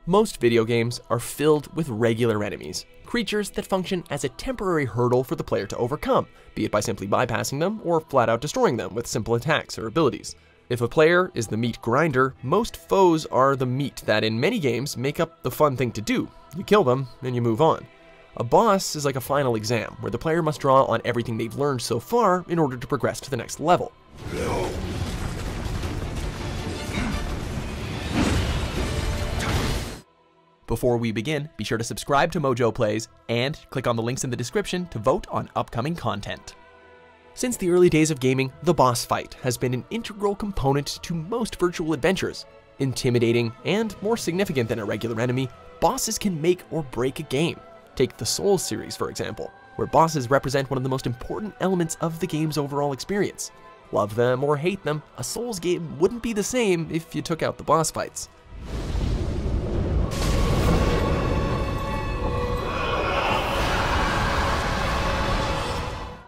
Most video games are filled with regular enemies, creatures that function as a temporary hurdle for the player to overcome, be it by simply bypassing them or flat out destroying them with simple attacks or abilities. If a player is the meat grinder, most foes are the meat that in many games make up the fun thing to do. You kill them, and you move on. A boss is like a final exam, where the player must draw on everything they've learned so far in order to progress to the next level. Before we begin, be sure to subscribe to MojoPlays and click on the links in the description to vote on upcoming content. Since the early days of gaming, the boss fight has been an integral component to most virtual adventures. Intimidating and more significant than a regular enemy, bosses can make or break a game. Take the Souls series, for example, where bosses represent one of the most important elements of the game's overall experience. Love them or hate them, a Souls game wouldn't be the same if you took out the boss fights.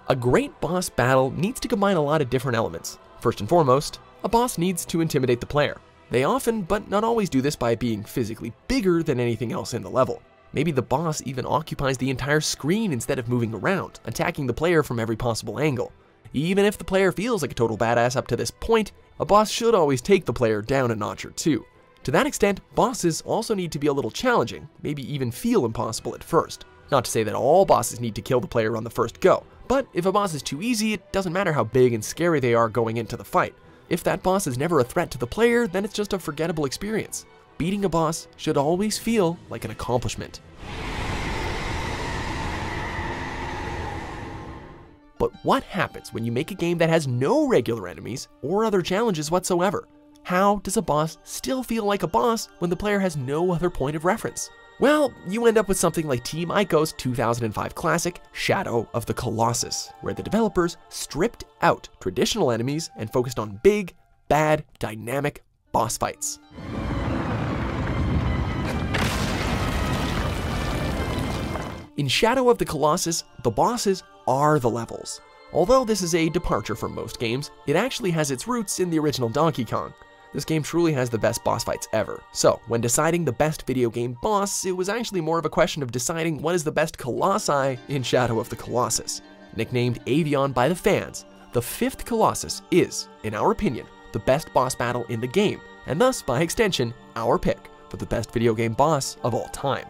A great boss battle needs to combine a lot of different elements. First and foremost, a boss needs to intimidate the player. They often, but not always, do this by being physically bigger than anything else in the level. Maybe the boss even occupies the entire screen instead of moving around, attacking the player from every possible angle. Even if the player feels like a total badass up to this point, a boss should always take the player down a notch or two. To that extent, bosses also need to be a little challenging, maybe even feel impossible at first. Not to say that all bosses need to kill the player on the first go, but if a boss is too easy, it doesn't matter how big and scary they are going into the fight. If that boss is never a threat to the player, then it's just a forgettable experience. Beating a boss should always feel like an accomplishment. But what happens when you make a game that has no regular enemies or other challenges whatsoever? How does a boss still feel like a boss when the player has no other point of reference? Well, you end up with something like Team Ico's 2005 classic, Shadow of the Colossus, where the developers stripped out traditional enemies and focused on big, bad, dynamic boss fights. In Shadow of the Colossus, the bosses are the levels. Although this is a departure from most games, it actually has its roots in the original Donkey Kong. This game truly has the best boss fights ever. So, when deciding the best video game boss, it was actually more of a question of deciding what is the best Colossi in Shadow of the Colossus. Nicknamed Avion by the fans, the 5th Colossus is, in our opinion, the best boss battle in the game, and thus, by extension, our pick for the best video game boss of all time.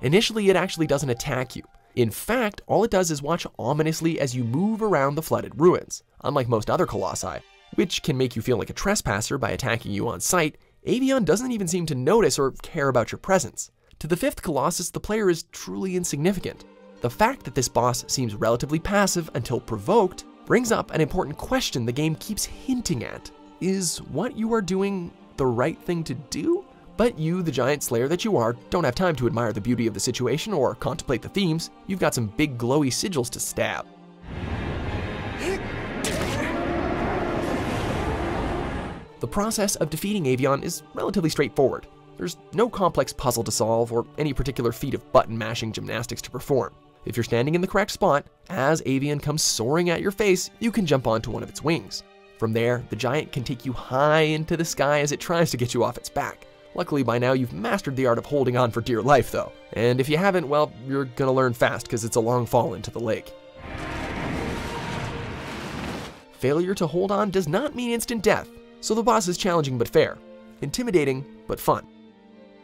Initially, it actually doesn't attack you. In fact, all it does is watch ominously as you move around the flooded ruins. Unlike most other Colossi, which can make you feel like a trespasser by attacking you on sight, Avion doesn't even seem to notice or care about your presence. To the 5th Colossus, the player is truly insignificant. The fact that this boss seems relatively passive until provoked brings up an important question the game keeps hinting at. Is what you are doing the right thing to do? But you, the giant slayer that you are, don't have time to admire the beauty of the situation or contemplate the themes. You've got some big glowy sigils to stab. The process of defeating Avion is relatively straightforward. There's no complex puzzle to solve or any particular feat of button-mashing gymnastics to perform. If you're standing in the correct spot, as Avion comes soaring at your face, you can jump onto one of its wings. From there, the giant can take you high into the sky as it tries to get you off its back. Luckily, by now, you've mastered the art of holding on for dear life, though. And if you haven't, well, you're gonna learn fast, because it's a long fall into the lake. Failure to hold on does not mean instant death, so the boss is challenging but fair, intimidating but fun.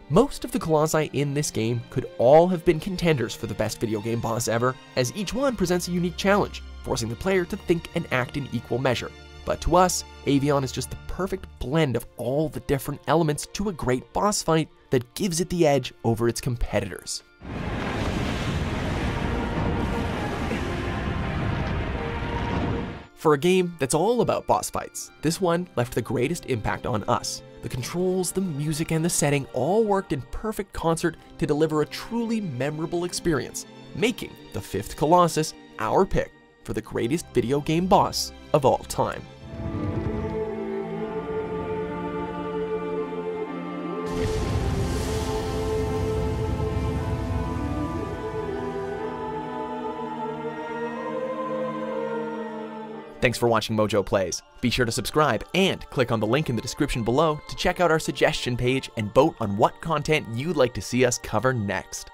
Most of the Colossi in this game could all have been contenders for the best video game boss ever, as each one presents a unique challenge, forcing the player to think and act in equal measure. But to us, Avion is just the perfect blend of all the different elements to a great boss fight that gives it the edge over its competitors. For a game that's all about boss fights, this one left the greatest impact on us. The controls, the music, and the setting all worked in perfect concert to deliver a truly memorable experience, making the 5th Colossus our pick for the greatest video game boss of all time. Thanks for watching Mojo Plays. Be sure to subscribe and click on the link in the description below to check out our suggestion page and vote on what content you'd like to see us cover next.